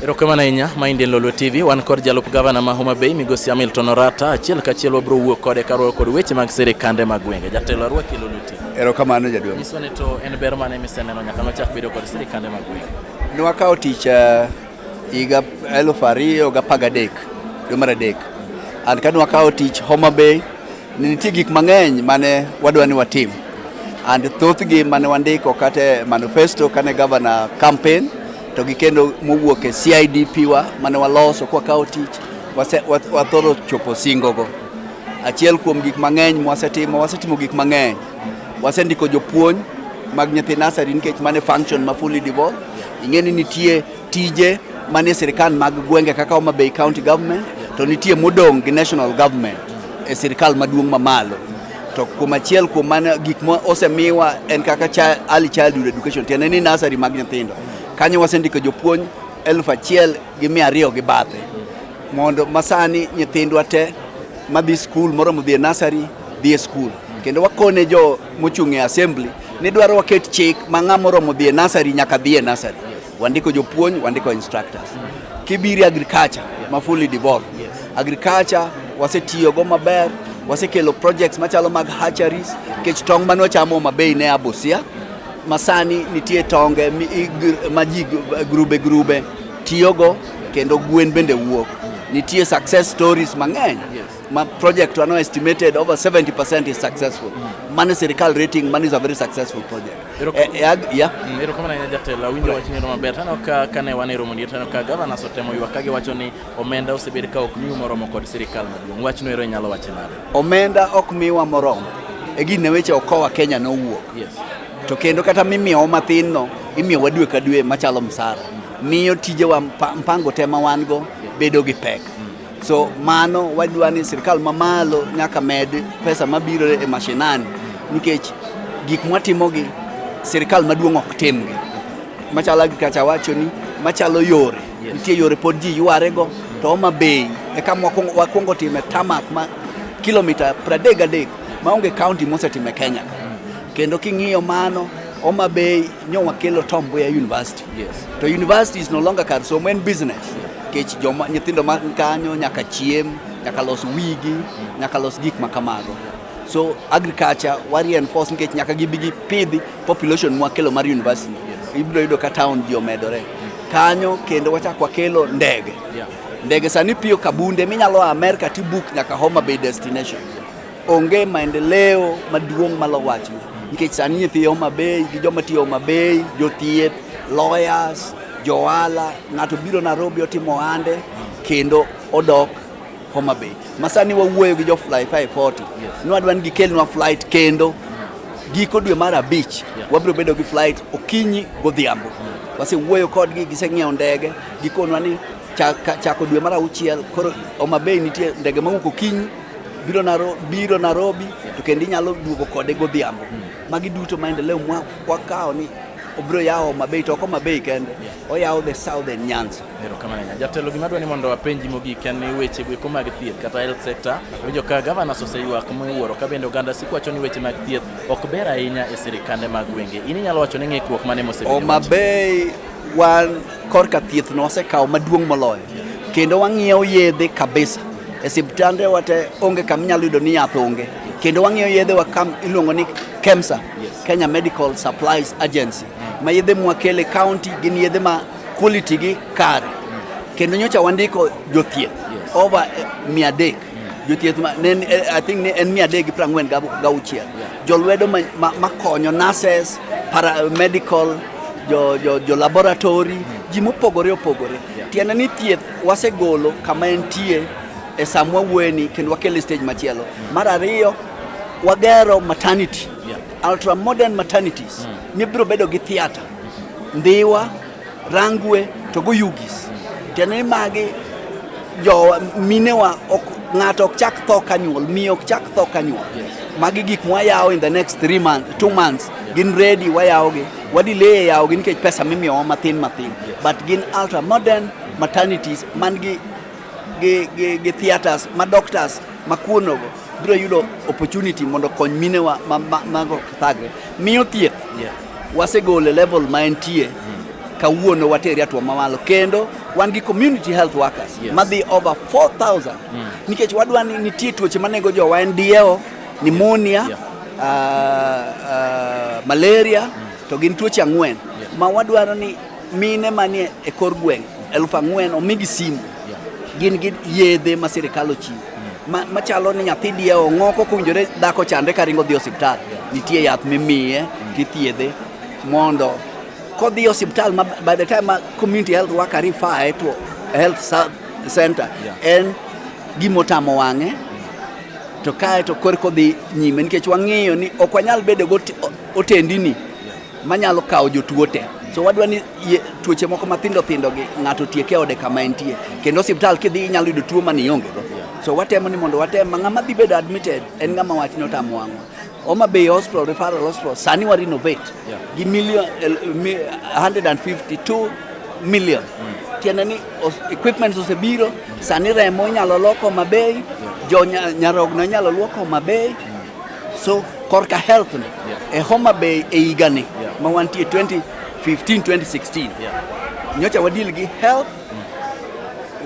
Erokamano ahinya mainde Oloo TV wan kod jalup gavana ma Homa Bay migosi Hamilton Orata achiel kachiel wabro wuok kode karuo kod weche mag sirikande mag gwenge. Jatelo arwaki Oloo TV. Erokamano jaduong'. Nyiswane to en ber mane miseneno nyaka nochak bedo kod sirikande mag gwenge. Nwakawo tich higa 2013 dwe mar adek. An ka nwakawo tich Homa Bay nitie gik mang'eny mane wadwa ni watim. And thothgi mane wandiko kata manifesto kane governor campaign to gikendo mowuok e CIDP wa mane waloso kwa kawo tich wathoro chopo singogo. Achiel kuom gik mang'eny wasetimo gik mang'eny. Wasendiko jopuonj mag nyithi nursery nikech mane function ma fully devolved. Ing'eni nitie tije mane sirikal mag gwenge kaka Homa Bay County Government to nitie modong' gi national government e sirikal maduong' mamalo. To kuom achiel kuom mane gik ma osemiwa en kaka early childhood education tiende ni nursery mag nyithindo. Kanyo wasendiko jopuonj 1,200 gi bathe mondo masani nyithindwa te madhi school moromo dhi e nursery dhi e school. Kendo wakone jo mochung' e assembly ni dwaro waket chik ma ng'a moromo dhi e nursery nyaka dhi e nursery. Wandiko jopuonj, wandiko instructors. Kibiri agriculture ma fully devolved. Agriculture wasetiyo go maber, wasekelo projects machalo mag hatcheries, kech tong' mane wachamo Homa Bay ne Abusia. Masani nitie tonge ma ji grube tiyogo kendo gwen bende wuok. Nitie success stories mang'eny. Ma project wano estimated over 70% is successful. Mane sirikal rating, man is a very successful project. Erokamano ahinya jatelo, winjo wachni maber. Tano kane wan e romo ni tano ka gavana sotemo ywak kage wacho ni omenda osebed ka ok miwa moromo kod sirikal maduong'. Wachno ero inyalo wacho nade? Omenda ok miwa moromo. E gine weche okowa Kenya no wuok. To kendo kata mimiyo mathin no imiyo wadwe ka dwe machalo msara. Miyo tije wa mpango tema wan go bedo gi pek. So mano wadwa ni sirikal mamalo nyaka med pesa mabiro e mashinani nikech gik mwatimogi sirikal maduong' ok timgi. Machalo agriculture wacho ni machalo yore. Nitie yore pod ji ywarego to Homa Bay e kama wakwongo time tamak ma kilomita 33 maonge county mosetime Kenya. Kendo king'iyo mano Homa Bay nyowa kelo Tom Mboya University. To university is no longer kar somo en business. Kech joma nyithindo man kanyo nyaka chiem, nyaka los wigi, nyaka los gik makamago. So agriculture reinforce nikech nyaka gibigi pidhi population mwakelo mar university. Ibiro yudo ka town ji omedore. Kanyo kendo wachak wakelo ndege. Ndege sani piyo kabunde minyalo America tibuk nyaka Homa Bay destination. Onge maendeleo maduong' malo wacho. Nikech sani nyithi Homa Bay gi joma tiyo Homa Bay, jothieth, lawyers, joala, ng'ato biro Nairobi otimo ohande kendo odok Homa Bay. Masani wawuoyo gi jo fly 540. Nwadwa ni gikelnwa flight kendo giko dwe mar 5 wabiro bedo gi flight okinyi godhiambo. Wasewuoyo kodgi giseng'iewo ndege gikonwa ni chako dwe mar 6 koro Homa Bay nitie ndege mawuok okinyi biro Nairobi to kendo inyalo duogo kode godhiambo. Magi duto maendeleo mwakawo ni obro yawo Homa Bay to Homa Bay kende oyawo the southern Nyanza. Erokamano ahinya jatelo, gima dwani mondo wapenji mogik en ni weche go mag thieth kata health sector. Winjo ka gavana oseywak miwuoro ka bende oganda sik wacho ni weche mag thieth ok ber ahinya e sirikande mag gwenge. In inyalo wacho ni ng'ikruok mane mosebedo? Homa Bay wan korka thieth no osekawo maduong' moloyo. Kendo wang'iewo yedhe kabisa. E siptande wate onge kam nyalo yudo ni yath onge. Kendo wang'iewo yedhe wa kam iluongo ni KEMSA, Kenya Medical Supplies Agency. Ma yedhe mwakele county gin yedhe ma quality gi kare. Kendo nyocha wandiko jothieth over 300. Jothieth I think en 346. Jolwedo makonyo nurses, paramedical, jo laboratory, ji mopogore opogore. Tiende ni thieth wasegolo kama entie e samwa weni kendo wakele stage machielo. Mar ariyo wagero maternity, ultra modern maternities. Mibiro bedo gi theater, Ndiwa, Rangwe to go Yugis. Tiende ni magi jo minewa ng'ato ok chak tho kanyuol, miyo ok chak tho kanyuol. Magi gik mwayawo in the next 2 months gin ready wayawogi. Wadileye yawogi nikech pesa mimiyowa mathin. But gin ultra modern maternities man gi theaters ma doctors makuonogo biro yudo opportunity mondo kony minewa mago thagre. Miyo thieth wasegole level ma entie kawuono wateri atwa mamalo kendo wan gi community health workers madhi over 4,000 nikech wadwa ni nitie tuoche manego jowa en dieo, pneumonia, malaria to gin tuoche 4 ma wadwaro ni mine manie e kor gweng 4,000 omigi simu gin yedhe ma sirikal ochiwo machalo ni nyathi dieo ng'oko kunjore dhako chandre karingo dhi osiptal nitie yath mimiye kithiedhe mondo kodhi osiptal by the time community health worker refer to health center en gimotamo wang'e to kae to kor kodhi nyime nikech wang'eyo ni ok wanyal bedo go otendini manyalo kawo jotuo te. So wadwa ni tuoche moko mathindo gi ng'ato tieke ode kama entie kendo osiptal kidhi inyalo yudo tuo mani onge go. So watemo ni mondo watem ng'ama dhi bedo admitted en ng'ama wach ni otamo wang'wa. Homa Bay Hospital, Referral Hospital, sani wa renovate gi million 152 million. Tiende ni equipment osebiro, sani remo inyalo loko Homa Bay, jo nyarogno inyalo loko Homa Bay. So korka health e Homa Bay e higani ma wantie 2015-2016 nyocha wadil gi health,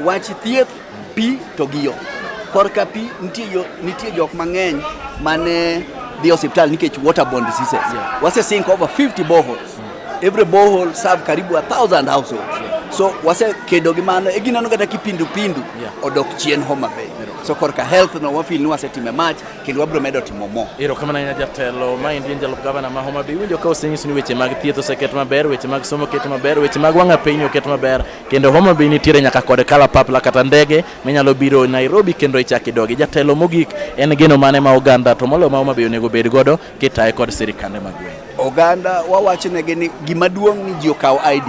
wach thieth, pi to gi yo. Korka pi nitie jok mang'eny mane dhi hospital nikech waterborne diseases. Wase sink over 50 boreholes. Every borehole serve karibu 1,000 households. So wase kedo gi mano e ginano kata kipindu odok chien Homa Bay. So korka health no wafil ni wase time match kendo wabro medo timo mo. Ero kama na jatelo ma indi jalup gavana ma Homa Bay winjo ka osenyis ni weche mag thieth oseket maber, weche mag somo ket maber, weche mag wang'a piny oket maber kendo Homa Bay nitiere nyaka kod kalapapla kata ndege menyalo biro Nairobi kendo ichaki dogi. Jatelo mogik en geno mane ma oganda to molo ma Homa Bay onego bed godo kitaye kod sirikande mag gweng. Oganda wawachonegi ni gimaduong' ni ji okaw ID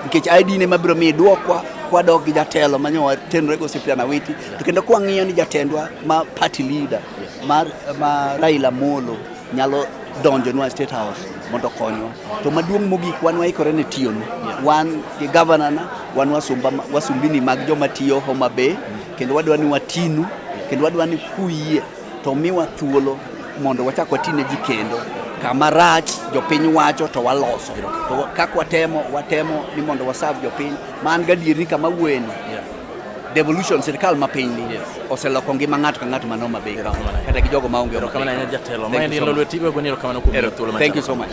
nikech ID ne mabiro mi dwokwa kwadok gi jatelo manyo tenre go osiptana witi to kendo kwa ng'iyo ni jatendwa ma party leader ma Raila Molo nyalo donjo nwa State House mondo konywa to maduong' mogik wan waikore ne tiyono wan gi governor na wan wasumbini mag joma tiyo Homa Bay kendo wadwa ni watinu kendo wadwa ni kuyie to miwa thuolo mondo wachak watine ji kendo kama rach jopiny wacho to waloso to kak watemo ni mondo waserve jopiny man gadier ni kama weni devolution sirikal mapiny ni oseloko ngima ng'ato ka ng'ato man Homa Bay kata gi jogo maonge. Kama na jatelo ma indi lo lwetigo goniro kama no kuom thuolo. Thank you so much.